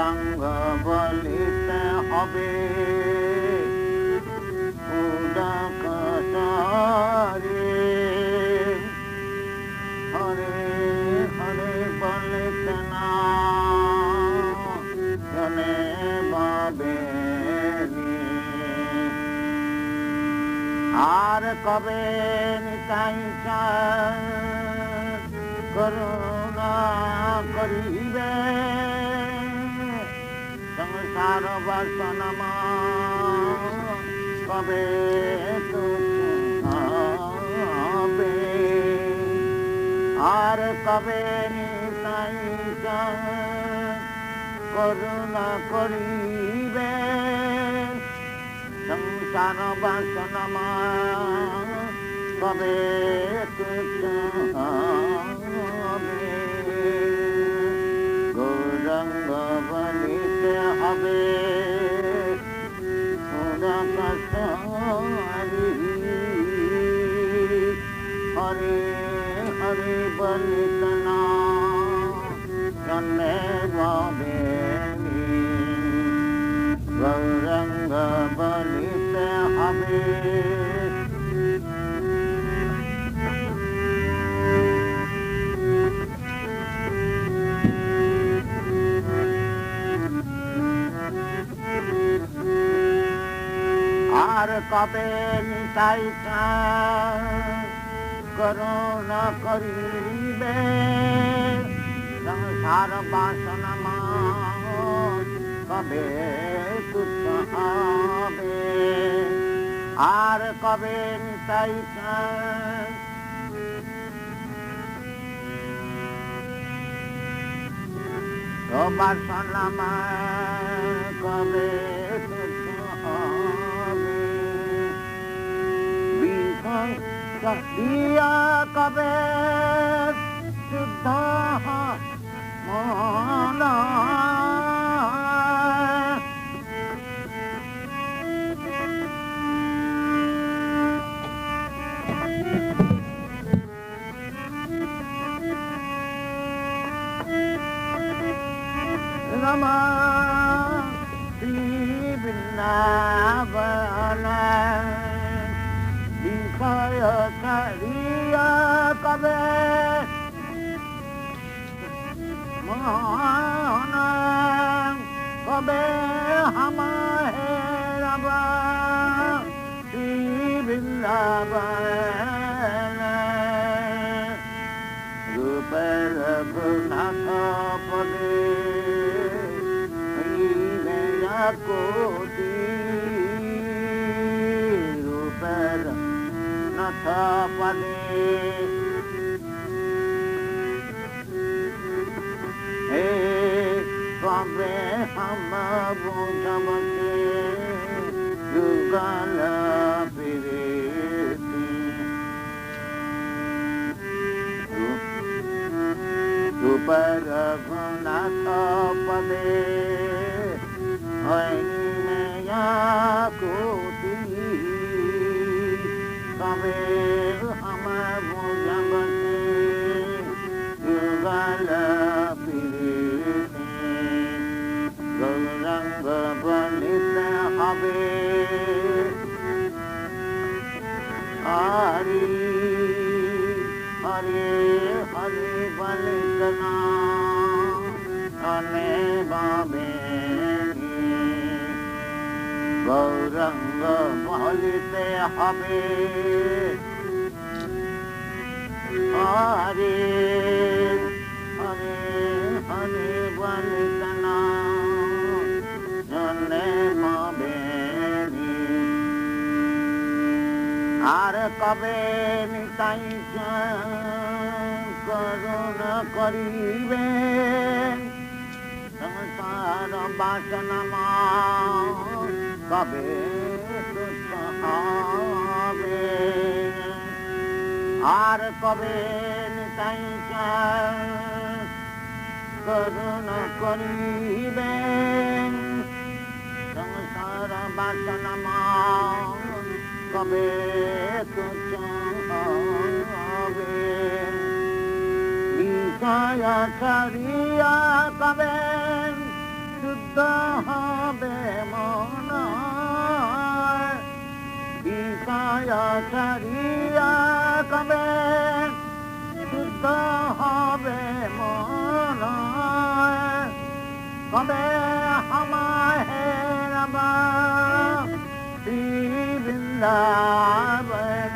গৌরাঙ্গ বলিতে হবে উদাকারে হরে হরে বলিতে না জনে বাবে আর কবে নিতাই করুণা করিবে সংসার বাসনা কবে হবে আর কবে নিতাই করুণা করিবে সংসার বাসনা কবে হবে গৌরাঙ্গ বলিতে হবে হরে হরে বলিতে না জন্মে বাবে গৌরাঙ্গ বলিতে হবে আর কবে নিতাই করুণা করিবে সংসার বাসনা কবে তুচ্ছ হবে আর কবে নিতাই বাসনা কবে তুচ্ছ হবে দিয়া কবে শুদ্ধ মন রমা শ্রী বৃন্দাবন বিষয় করিয়া কবে মন কবে হমারে রবা শ্রী বৃন্দাবন রূপ রঘুনাথ পদে কোটি রূপের নাথ পদে হে কবে হম বুঝবকে যুগল প্রীতি রূপ রঘুনাথ পদে কোটি কবে হম বুঝবকে যুগল প্রীতি গৌরাঙ্গ বলিতে হবে হরি হরে হরে বলিতে না জনে বাবে গৌরাঙ্গ বলিতে হবে হরে হরে হরে বলিতে না জনে বাবে আর কবে নিতাই করুণা করিবে সংসার বাসনা কবে তুচ্ছ হবে আর কবে নিতাই করুণা করিবে সংসার বাসনা কবে তুচ্ছ হবে বিষয় ছাড়িয়া কবে শুদ্ধ হবে মন বিষয় ছাড়িয়া কবে শুদ্ধ হবে মন কবে আমায় হেরাবা শ্রী বৃন্দাবন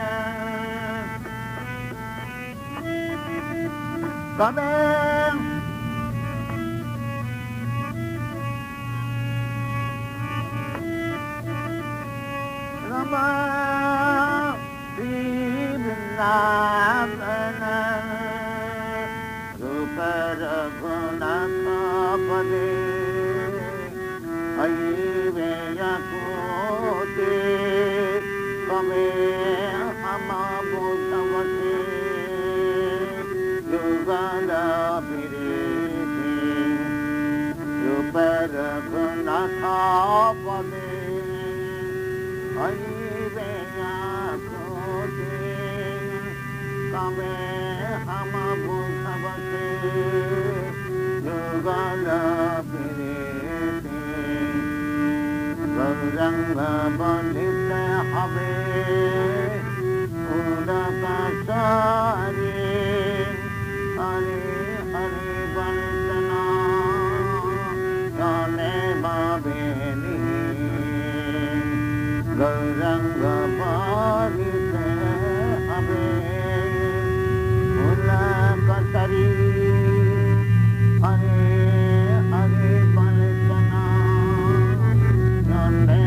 কবে রমা শ্রী বৃন্দাবন রূপ রঘুনাথ পদে হইবে কোতে কবে हम বুঝবসে যুগল ফিরেছে রূপ রঘুনাথ পদে হইবে কোতে কবে हम বুঝবসে যুগল ফিরেছে গৌরঙ্গ বলিতে হবে উদাকাশারে হরে হরে বন্দনা চলে বাবেনি গৌরঙ্গ বলিতে হবে উদাকাশারে হরে হরে বন্দনা চলে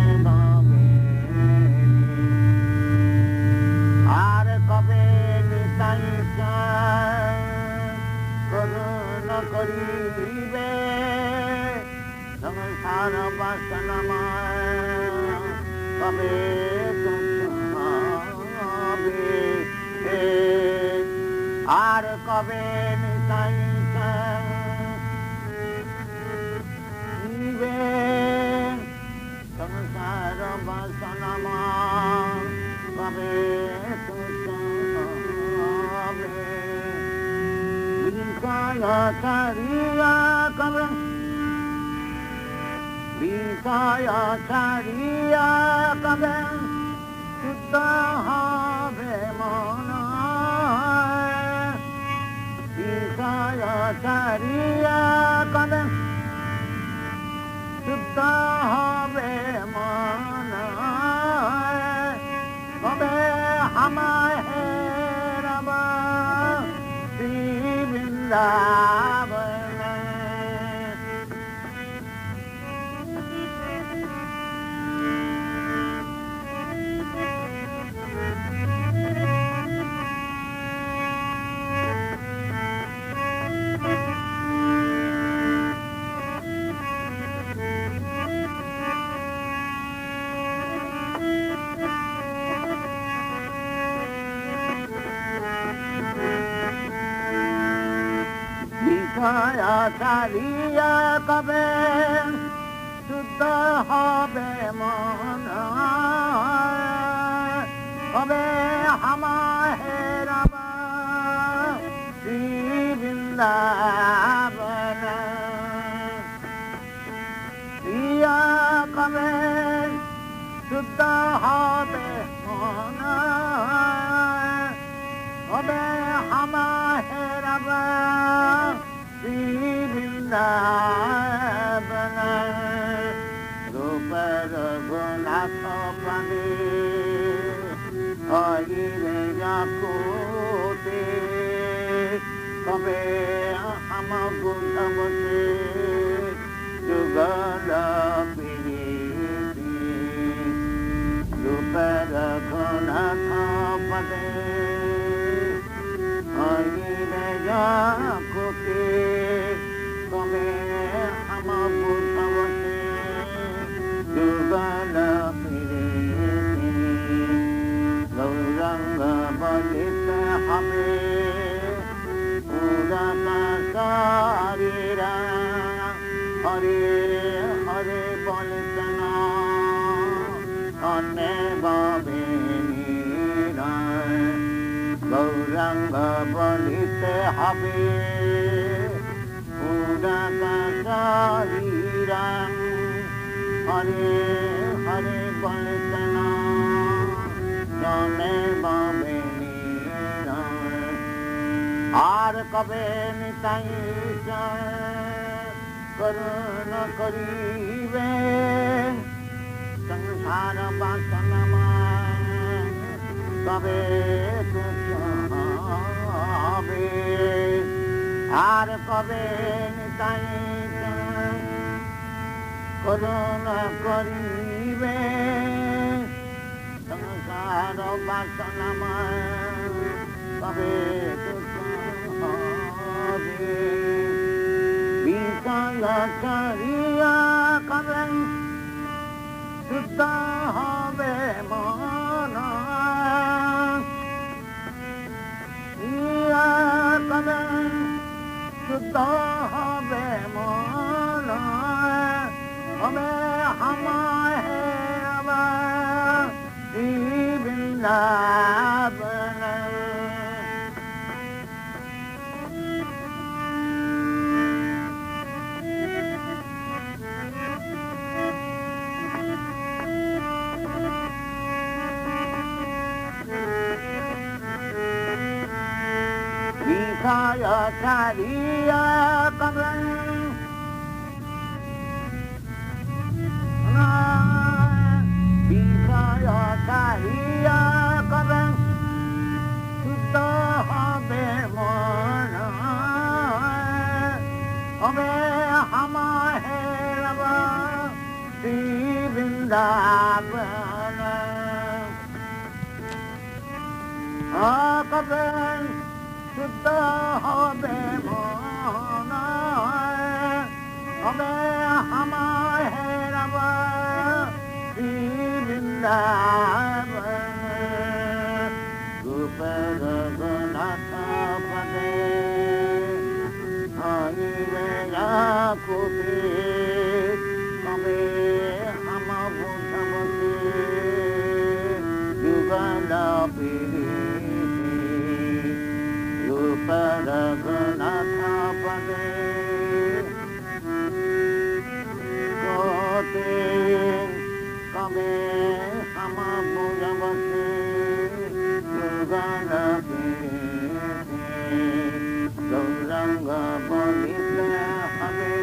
আর কবে নিতাই করুণ করিবে সংসার বাসনাময় কবে হবে আর কবে নিতাই সংসার বাসনাময় কবে ছাড়িয়া কবে বিষয় ছাড়িয়া কবে শুদ্ধ হবে মন বিষয় ছাড়িয়া কবে শুদ্ধ হবে মন কবে আমায় হেরাবা শ্রী বৃন্দাবন ছাড়িয়া কবে শুদ্ধ হবে মন কবে আমায় হেরাবা শ্রী বৃন্দাবন প্রিয়া কবে শুদ্ধ হবে মন কবে আমায় হেরাবা শ্রী বৃন্দাবন রূপ রঘুনাথ পানে হইবে কোতে কবে हम বুঝবসে যুগল ফিরেছি রূপ রঘুনাথ পদে হইবে কোতে কবে हम বুঝবসে যুগল ফিরেছি গৌরঙ্গ বলিতে হবে উদাকাশারীরা হরে হরে বলিতে না অন্যে ভাবেনি গৌরঙ্গ বলিতে হবে शरीरं हरे हरे बलतना जने बाबे आर कबे निताई करुण करीबे संसार वासनमा कबे तुझावे आर कबे निताई करुण करीबे संसार वासनमा कबे तुझावे विषयचर्या कबे शुद्ध হবে মন ইয়া কবে শুদ্ধ হবে মন হবে আমায় আবার বৃন্দাবন विषयचर्या कबे विषयचर्या कबे शुद्ध হবে মন হবে আমায় বৃন্দাবন কবে শুদ্ধ হবে মন হবে আমায় হেরাব বৃন্দাবন রূপ রঘুনাথ পদে হইবে কুপি কবে হাম বুঝবসে যুগল পিড়ি रघुनाथ पदे गोते कबे हम बुझबसे युगल गौरंग बलिते हमें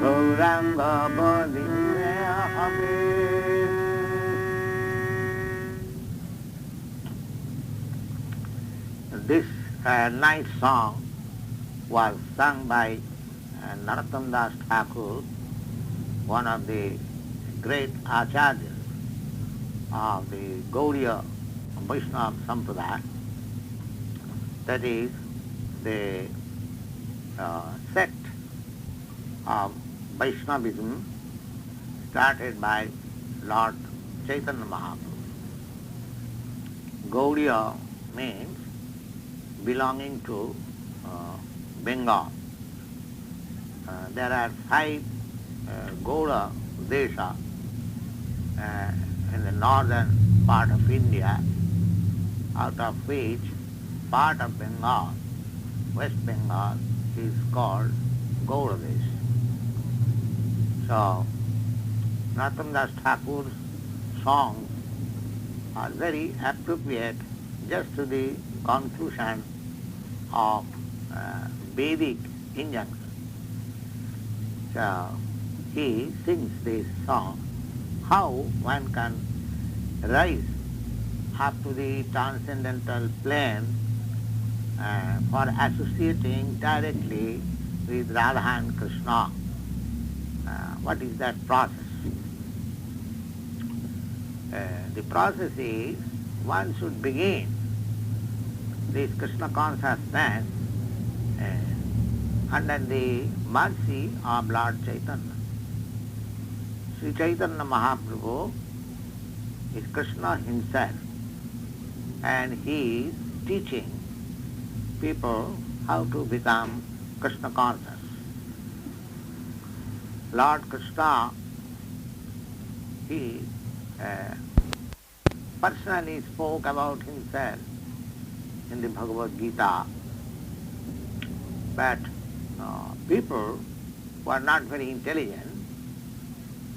गौरंग बलिते हमें This nice song was sung by Narottam Das Thakur, one of the great acharyas of the Gaudiya Vaishnava Sampradaya, that is the sect of Vaishnavism started by Lord Chaitanya Mahaprabhu. Gaudiya means belonging to Bengal. There are 5 Gauda Desha in the northern part of India, out of which part of Bengal, West Bengal, is called Gauda Desha. So, Narottam Das Thakur's songs are very appropriate just to the conclusion of Vedic injunction. So, he sings this song, how one can rise up to the transcendental plane for associating directly with Radha and Krishna. What is that process? The process is one should begin this Krishna consciousness under the mercy of Lord Chaitanya. Sri Chaitanya Mahaprabhu is Krishna himself, and he is teaching people how to become Krishna conscious. Lord Krishna he personally spoke about himself in the Bhagavad Gita, but people who are not very intelligent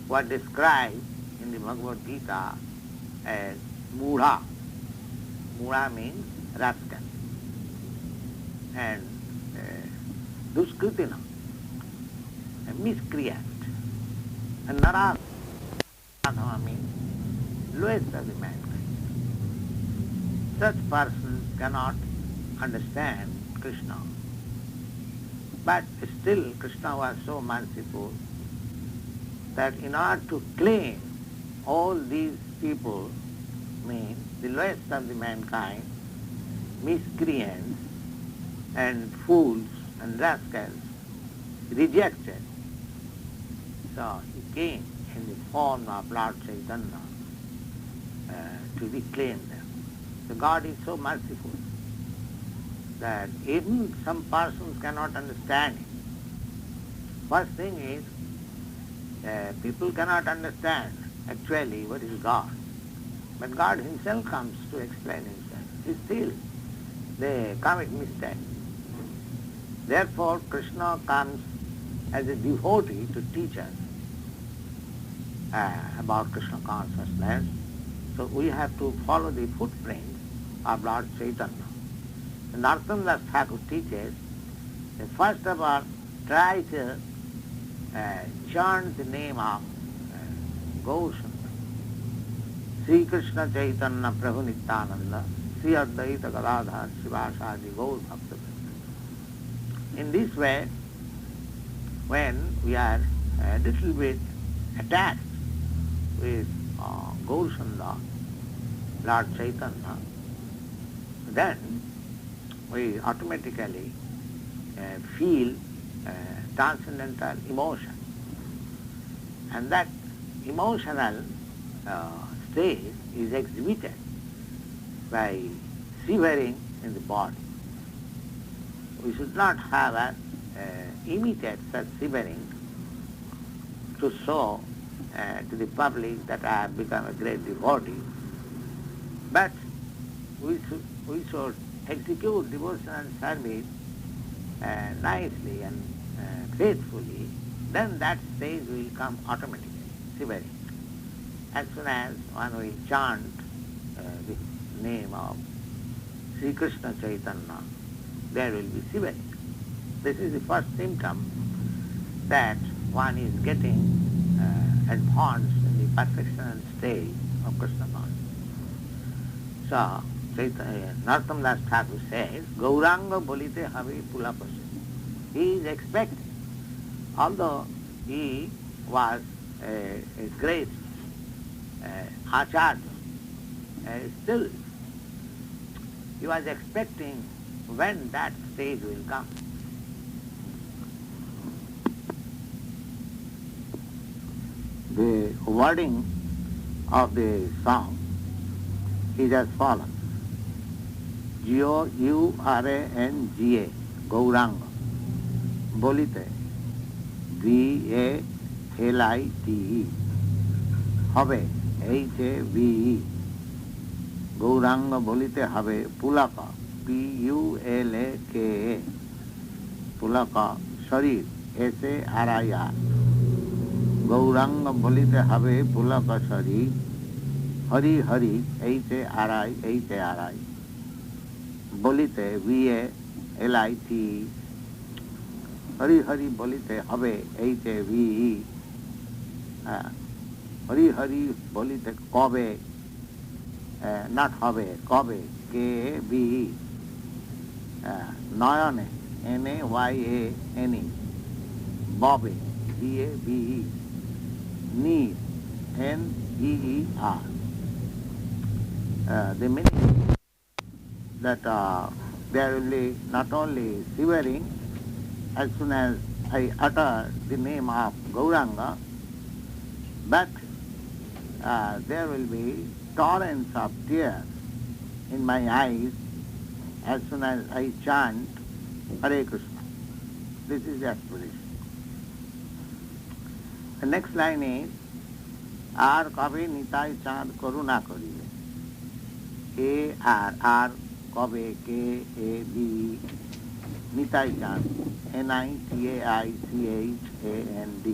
were described in the Bhagavad Gita as Mudha. Mudha means rascal. And Duskritina, a miscreant. And Naradha means lowest of the mankind. Such persons cannot understand Krishna. But still Krishna was so merciful that in order to claim all these people, means the lowest of the mankind, miscreants and fools and rascals, rejected. So he came in the form of Lord Chaitanya to reclaim them. So God is so merciful that even some persons cannot understand it. First thing is, people cannot understand actually what is God. But God himself comes to explain himself. Still, they commit mistake. Therefore, Krishna comes as a devotee to teach us about Krishna consciousness. So we have to follow the footprints of Lord Chaitanya. And Narottam Das Thakur teaches that first of all, try to chant the name of Gaur-Sundar. Sri Krishna Chaitanya Prabhu Nityananda, Sri Advaita Gadadhar Srivasadi Gaur Bhakta. In this way, when we are a little bit attached with Gaur-Sundar, Lord Chaitanya, then we automatically feel transcendental emotion. And that emotional state is exhibited by shivering in the body. We should not have imitate such shivering to show to the public that I have become a great devotee, but we should execute devotional service nicely and faithfully, then that stage will come automatically, shivering. As soon as one will chant the name of Sri Krishna Chaitanya, there will be shivering. This is the first symptom that one is getting advanced in the perfectional stage of Krishna consciousness. So, Narottam Das Thakur says, Gauranga bolite have pulapasi. He is expecting, although he was a great acharya, still he was expecting when that stage will come. The wording of the song is as follows. Gauranga Gauranga bolite Valite হবে HAVE Gauranga bolite হবে Pulaka PULAKA Pulaka Sharir SARIR Gauranga bolite habe Pulaka Sharir Hari Hari HARI bolite VALITE Hari Hari bolite habe HAVE Hari Hari bolite Kobe not হবে Kobe KABE Nayane NAYANE Bobe BABE Neer NEER. The meaning that there will be not only shivering as soon as I utter the name of Gauranga, but there will be torrents of tears in my eyes as soon as I chant Hare Krishna. This is the aspiration. The next line is আর কবে নিতাই চাঁদ করুণা করিবে, এ আর আর কবে কে A B Nitai চাঁদ NITAICHAND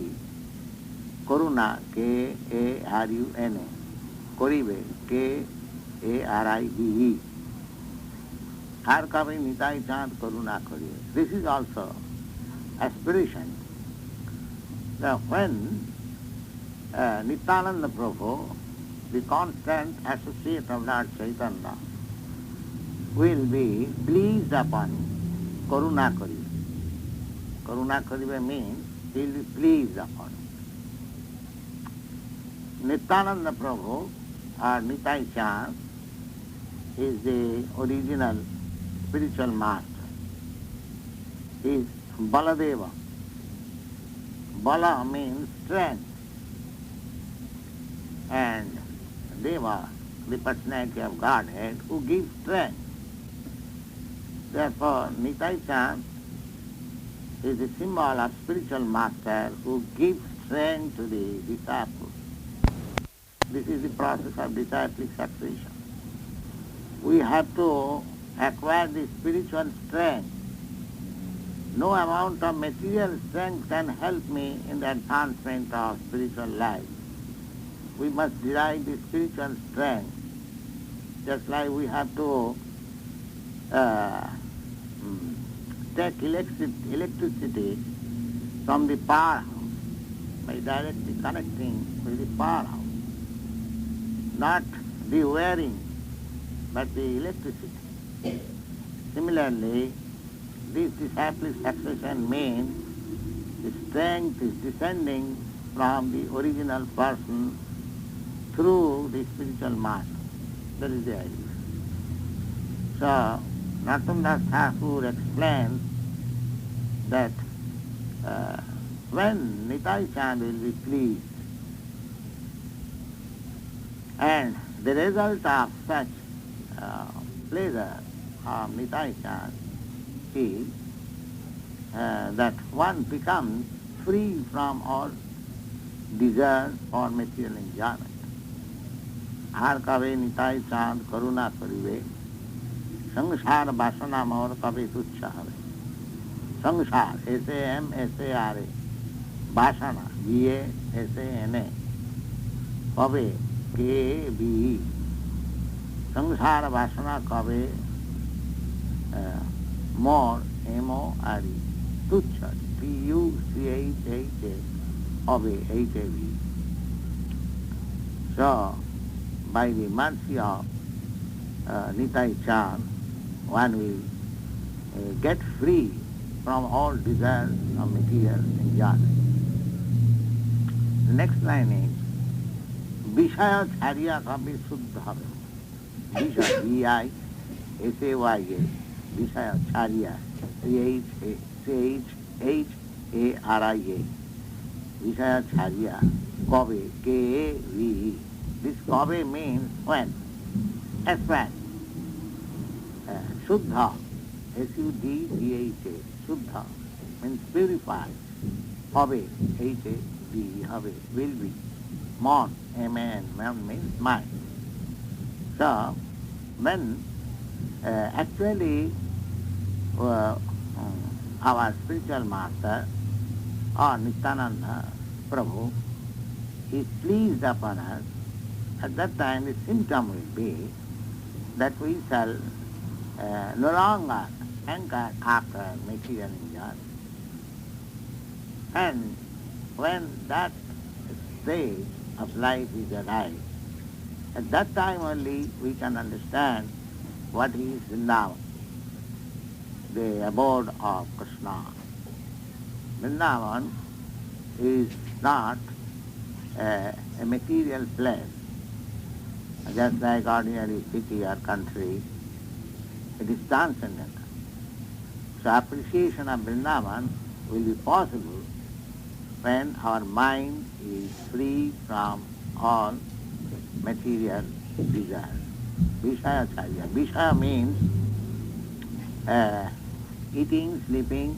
করুণা KARUNA করিবে KARIBE আর কবে নিতাই চাঁদ করুণা করিবে. This is also aspiration. Now when Nityananda Prabhu, the constant associate of Lord Chaitanya, will be pleased upon him, karuna karibe. Karuna karibe means he will be pleased upon him. Nityananda Prabhu or Nitai Chand is the original spiritual master. He is Baladeva. Bala means strength, and Deva, the personality of Godhead, who gives strength. Therefore, Nitai Chand is the symbol of spiritual master who gives strength to the disciples. This is the process of disciplic succession. We have to acquire the spiritual strength. No amount of material strength can help me in the advancement of spiritual life. We must derive the spiritual strength, just like we have to take electricity from the powerhouse by directly connecting with the powerhouse. Not the wiring, but the electricity. Similarly, this disciplic succession means the strength is descending from the original person through the spiritual master. That is the idea. So, Narottam Thakur explains that when Nitai Chand will be pleased, and the result of such pleasure of Nitai Chand is that one becomes free from all desire for material enjoyment. আর কবে নিতাই চাঁদ করুণা করিবে, সংসার বাসনা মোর কবে তুচ্ছ হবে. সংসার SAMSARA, বাসনা BASANA, কবে KBE, সংসার বাসনা কবে মোর MORE, তুচ্ছ TUCHHA, হবে HAV. So, by the mercy of Nitai Chand, one will get free from all desires of material enjoyment. The next line is, Vishaya Chariya Kabi Suddha Habe. Vishaya, VISAYA, Vishaya Chariya, CHARIA, Vishaya Chariya, Kabe, KAVE. This Kabe means when, aspect. Shuddha, SUDDHA, Shuddha means purified. Habe, HABE, Habe, will be. Mon, MAN, man means mind. So, when actually our spiritual master or Nityananda Prabhu is pleased upon us, at that time the symptom will be that we shall no longer hanker after material enjoyment. And when that stage of life is arrived, at that time only we can understand what is Vrindavan, the abode of Krishna. Vrindavan is not a material place, just like ordinary city or country. It is transcendental. So appreciation of Vrindavan will be possible when our mind is free from all material desires. Vishaya Charya. Vishaya means eating, sleeping,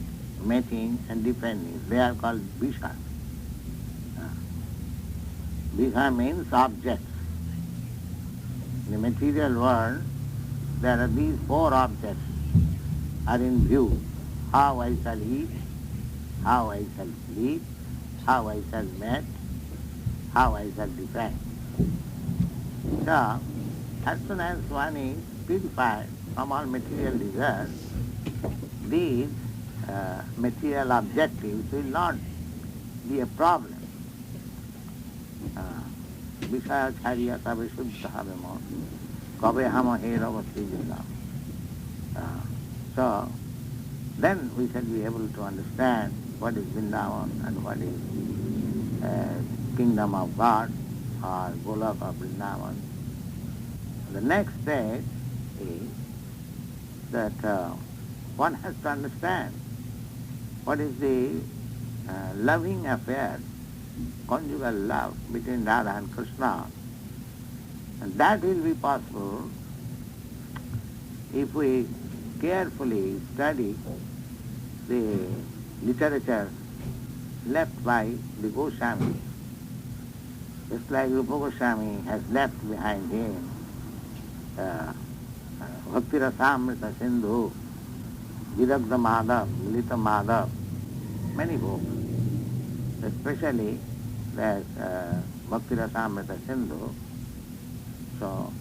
mating and depending. They are called Vishaya. Vishaya means objects. In the material world, there are these four objects are in view. How I shall eat, how I shall sleep, how I shall mate, how I shall defend. So, as soon as one is purified from all material desires, these material objectives will not be a problem. Vishaya chariya tabe shuddha habe mon, kabe hama hera vastijilla. So, then we shall be able to understand what is Vrindavan and what is kingdom of God or Golok of Vrindavan. The next stage is that one has to understand what is the loving affair, conjugal love between Radha and Krishna. And that will be possible if we carefully study the literature left by the Goswami. Just like Rupa Goswami has left behind him Bhakti Rasamrita Sindhu, Viragda Madhav, Milita Madhav, many books, especially there's Bhakti Rasamrita Sindhu. So,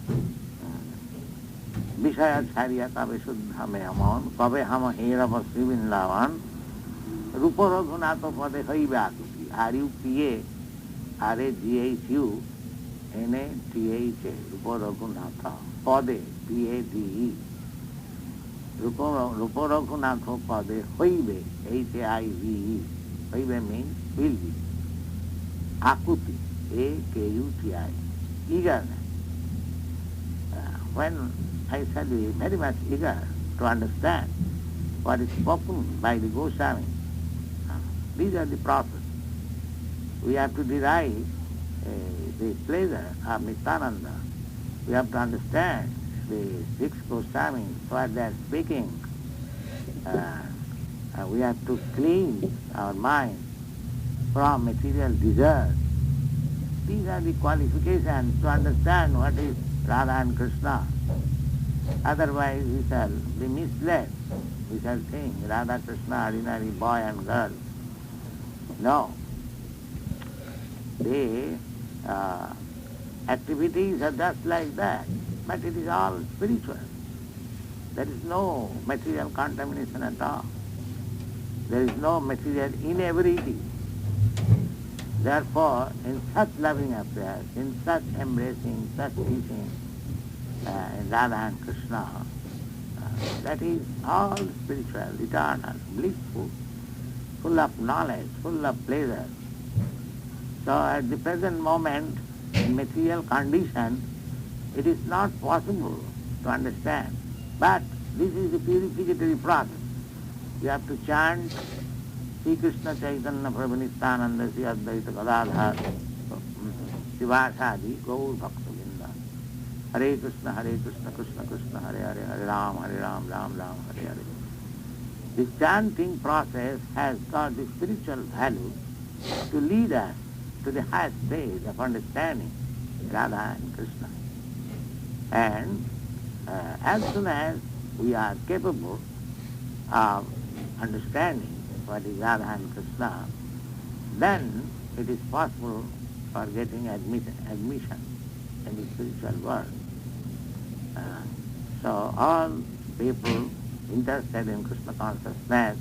Vishaya Charya Tabe Shuddha Me Amon, Kabe Hama Hera Vasri Vrindavan, Rupa Raghunato Pade Haibe Akuti, R-U-P-A, R-A-G-H-U, N-A-T-H-A, Rupa Raghunatha, Pade, P-A-D-E. Rupa Raghunatha Pade Haibe, H-A-I-V-E. Haibe means will be. Akuti, A-K-U-T-I, eagerness. When I shall be very much eager to understand what is spoken by the Goswami, these are the process. We have to derive the pleasure of Nityananda. We have to understand the six Goswamis, what they are speaking. We have to cleanse our mind from material desires. These are the qualifications to understand what is Radha and Krishna. Otherwise we shall be misled. We shall think Radha Krishna ordinary boy and girl. No. The activities are just like that, but it is all spiritual. There is no material contamination at all. There is no material inevitability. Therefore, in such loving affairs, in such embracing, such teaching, Radha and Krishna, that is all spiritual, eternal, blissful, full of knowledge, full of pleasure. So at the present moment, in material condition, it is not possible to understand. But this is the purificatory process. You have to chant Sri Krishna Chaitanya Prabhu Nityananda Sri Advaita Gadadhar Sivasadi Gaur Bhakta Vrinda Hare Krishna Krishna Krishna Hare Hare Hare Ram Ram Ram Hare Hare. This chanting process has got the spiritual value to lead us to the highest stage of understanding Radha and Krishna. And as soon as we are capable of understanding what is Radha and Krishna, then it is possible for getting admission in the spiritual world. So all people interested in Krishna consciousness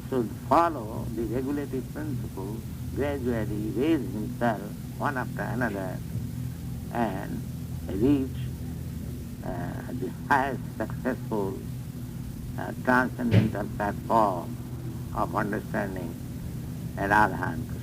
should follow the regulative principle, gradually raise himself one after another and reach the highest successful transcendental platform of understanding Radha and Krishna.